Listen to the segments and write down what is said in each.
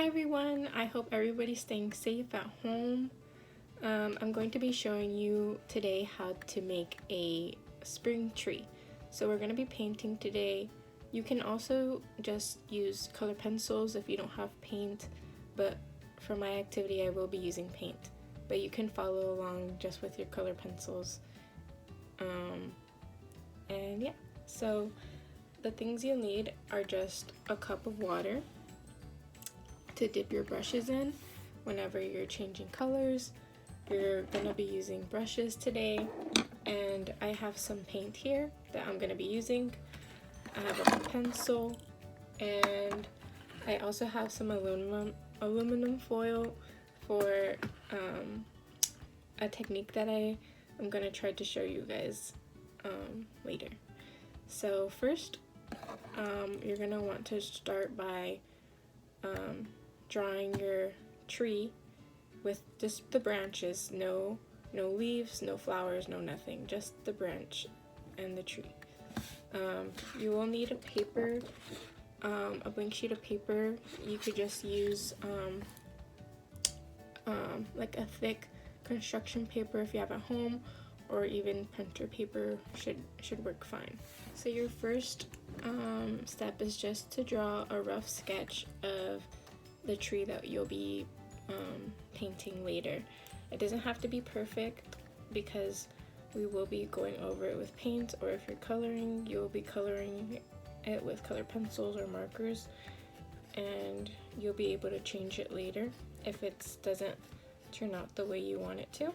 everyone, I hope everybody's staying safe at home. I'm going to be showing you today how to make a spring tree. So we're going to be painting today. You can also just use color pencils if you don't have paint, but for my activity I will be using paint. But you can follow along just with your color pencils. And yeah, so the things you'll need are just a cup of water to dip your brushes in whenever you're changing colors. We're gonna be using brushes today, and I have some paint here that I'm gonna be using. I have a pencil, and I also have some aluminum foil for a technique that I'm gonna try to show you guys later. So first, you're gonna want to start by drawing your tree with just the branches, no leaves, no flowers, no nothing, just the branch and the tree. You will need a paper, a blank sheet of paper. You could just use like a thick construction paper if you have at home, or even printer paper should work fine. So your first step is just to draw a rough sketch of the tree that you'll be painting later. It doesn't have to be perfect because we will be going over it with paint, or if you're coloring, you'll be coloring it with color pencils or markers, and you'll be able to change it later if it doesn't turn out the way you want it to.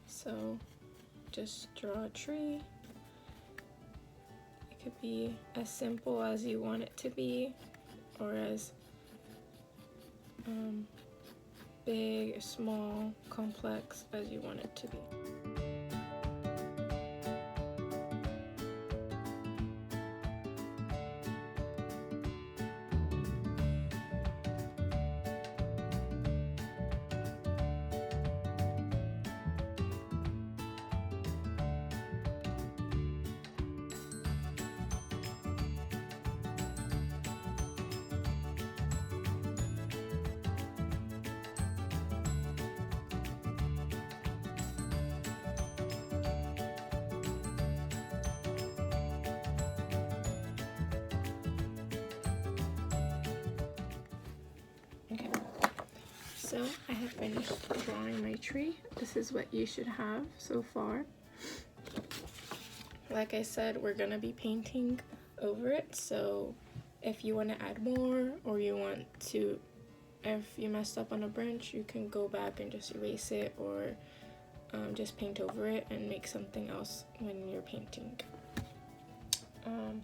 So just draw a tree. It could be as simple as you want it to be, or as big, small, complex as you want it to be. Okay, so I have finished drawing my tree. This is what you should have so far. Like I said, we're gonna be painting over it, so if you want to add more, or if you messed up on a branch, you can go back and just erase it, or just paint over it and make something else when you're painting.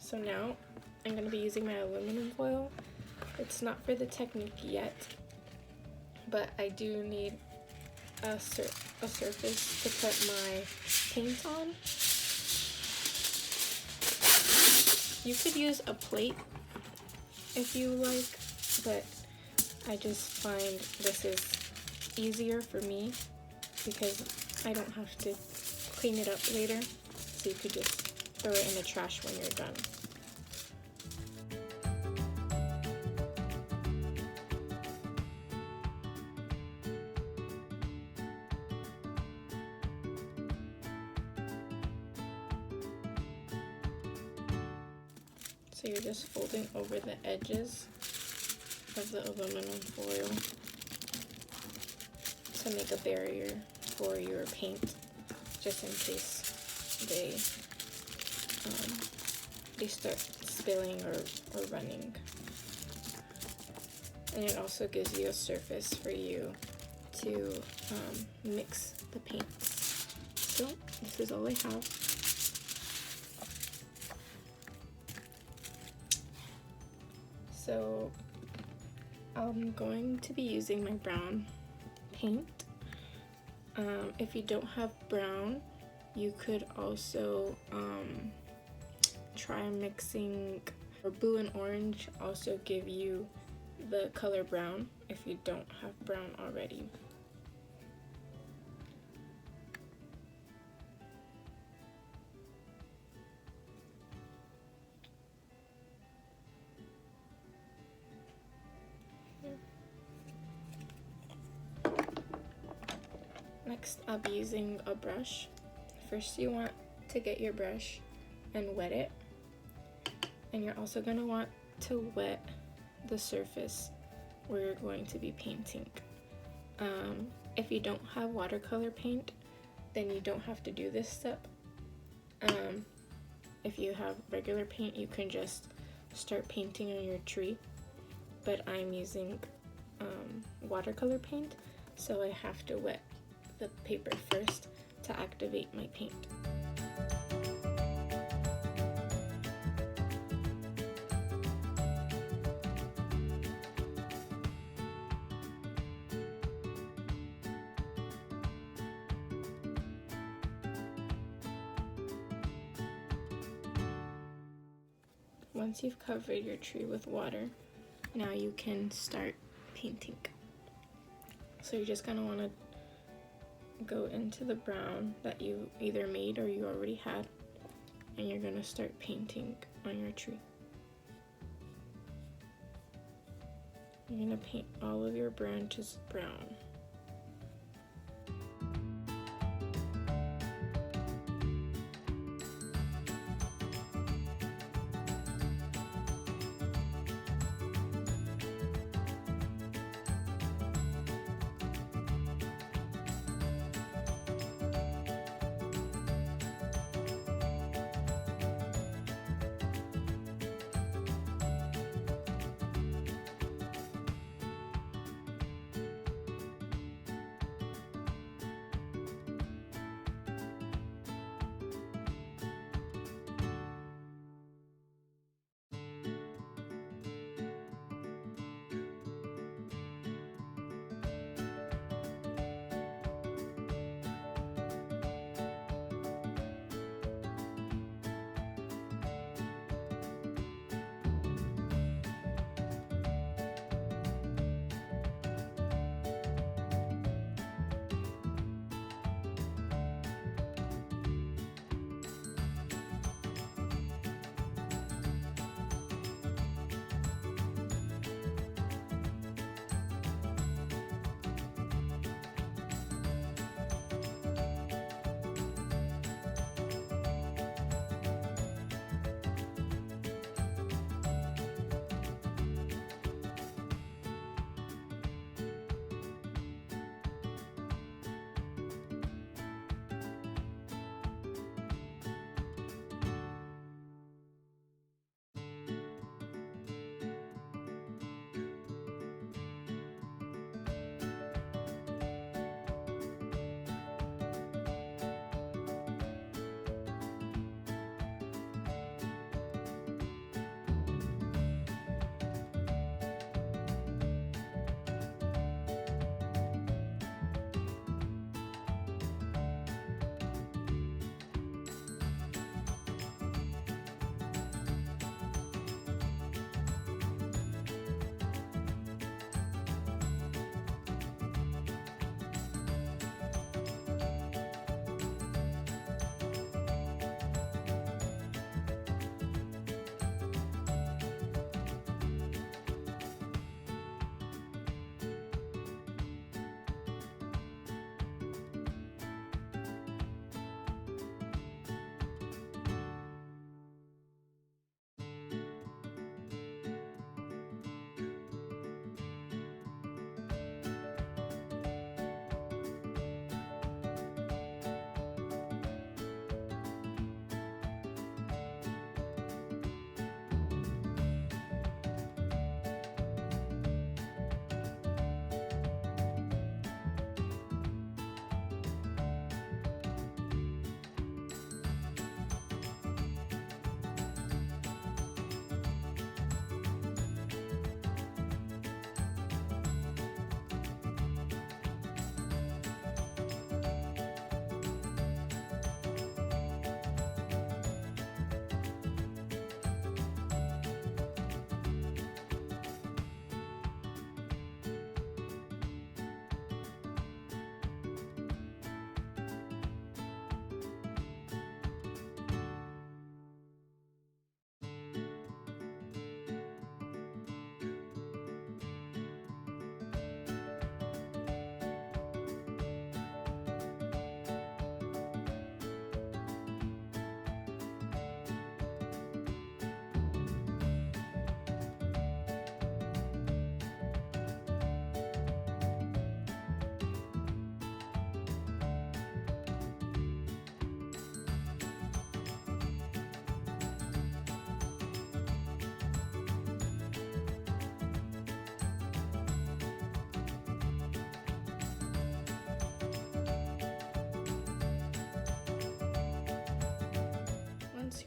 So now I'm gonna be using my aluminum foil. It's not for the technique yet, but I do need a surface to put my paint on. You could use a plate if you like, but I just find this is easier for me because I don't have to clean it up later, so you could just throw it in the trash when you're done. So you're just folding over the edges of the aluminum foil to make a barrier for your paint, just in case they start spilling or running. And it also gives you a surface for you to mix the paints. So this is all I have. So I'm going to be using my brown paint. If you don't have brown, you could also try mixing, or blue and orange also give you the color brown if you don't have brown already. Next, I'll be using a brush. First, you want to get your brush and wet it. And you're also going to want to wet the surface where you're going to be painting. If you don't have watercolor paint, then you don't have to do this step. If you have regular paint, you can just start painting on your tree. But I'm using watercolor paint, so I have to wet the paper first to activate my paint. Once you've covered your tree with water, now you can start painting. So you're just gonna wanna go into the brown that you either made or you already had, and you're gonna start painting on your tree. You're gonna paint all of your branches brown.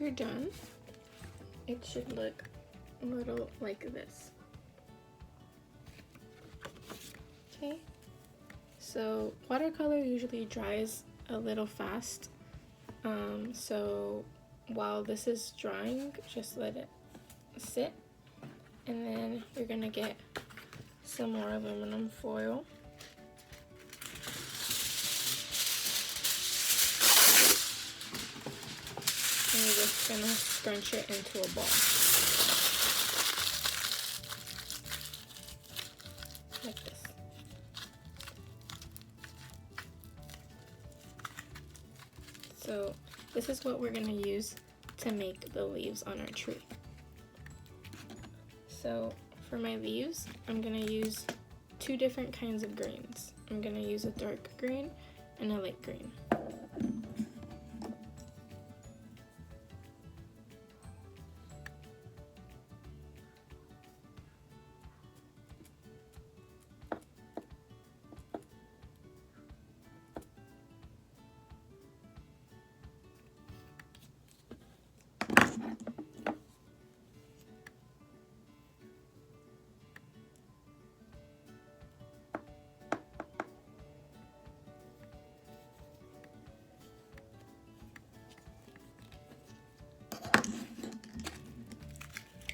you're done, it should look a little like this. Okay, so watercolor usually dries a little fast, so while this is drying, just let it sit, and then you're gonna get some more aluminum foil. And you're just gonna scrunch it into a ball. Like this. So this is what we're gonna use to make the leaves on our tree. So for my leaves, I'm gonna use two different kinds of greens. I'm gonna use a dark green and a light green.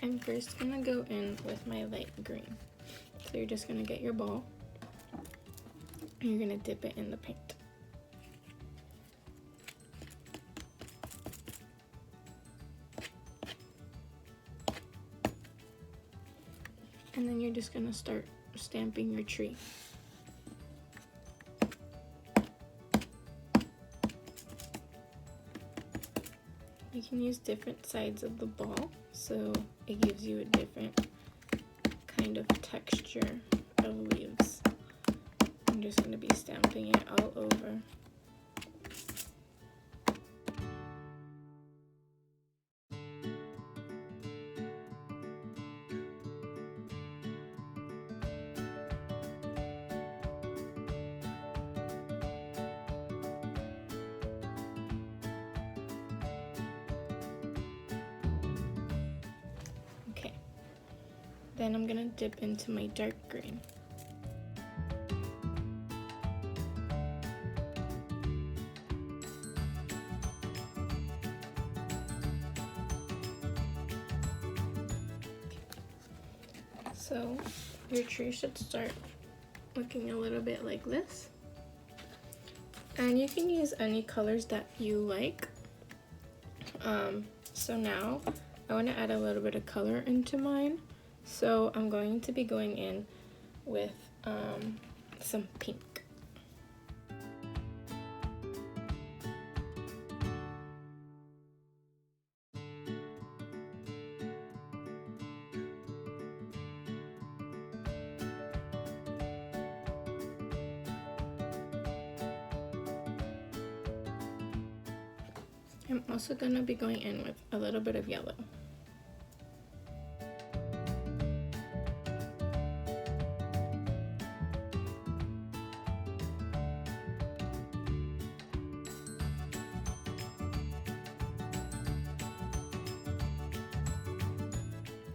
I'm first gonna go in with my light green. So you're just gonna get your ball and you're gonna dip it in the paint. And then you're just gonna start stamping your tree. You can use different sides of the ball, so it gives you a different kind of texture of leaves. I'm just going to be stamping it all over. Okay, then I'm gonna dip into my dark green. So your tree should start looking a little bit like this. And you can use any colors that you like. So now I want to add a little bit of color into mine. So I'm going to be going in with some pink. I'm also going to be going in with a little bit of yellow.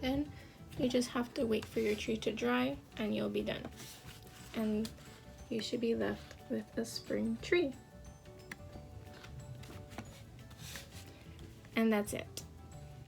Then you just have to wait for your tree to dry and you'll be done. And you should be left with a spring tree. And that's it.